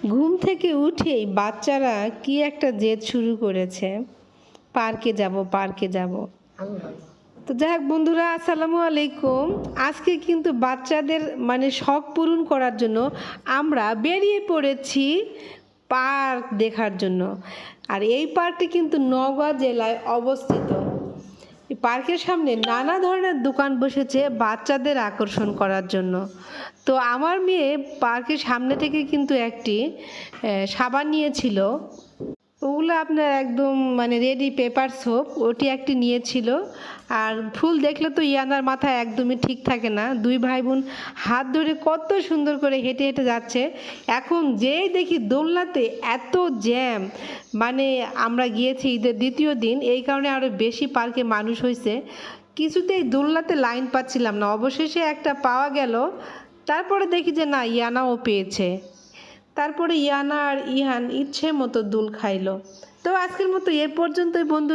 ঘুম থেকে উঠেই বাচ্চারা কি একটা জেদ শুরু করেছে, পার্কে যাব পার্কে যাব। তো যাই হোক বন্ধুরা, আসসালামু আলাইকুম। আজকে কিন্তু বাচ্চাদের শখ পূরণ করার জন্য আমরা বেরিয়ে পড়েছি পার্ক দেখার জন্য। আর এই পার্কটি কিন্তু নওগাঁ জেলায় অবস্থিত। এই পার্কের সামনে নানা ধরনের দোকান বসেছে বাচ্চাদের আকর্ষণ করার জন্য। তো আমার মেয়ে পার্কের সামনে থেকে কিন্তু একটি সাবান নিয়েছিল। ওগুলো আপনার একদম রেডি পেপার সোপ, ওটি একটি নিয়েছিল। আর ফুল দেখলে তো ইয়ানার মাথায় একদমই ঠিক থাকে না। দুই ভাই বোন হাত ধরে কত সুন্দর করে হেঁটে হেঁটে যাচ্ছে। এখন যেই দেখি দোলনাতে এত জ্যাম, আমরা গিয়েছি ঈদের দ্বিতীয় দিন, এই কারণে আরও বেশি পার্কে মানুষ হয়েছে। কিছুতেই দোলনাতে লাইন পাচ্ছিলাম না, অবশেষে একটা পাওয়া গেল। তারপরে দেখি যে না, ইয়ানাও পেয়েছে। তারপরে ইয়ানা আর ইহান ইচ্ছে মতো দুল খাইলো। তো আজকের মতো এ পর্যন্তই বন্ধুরা।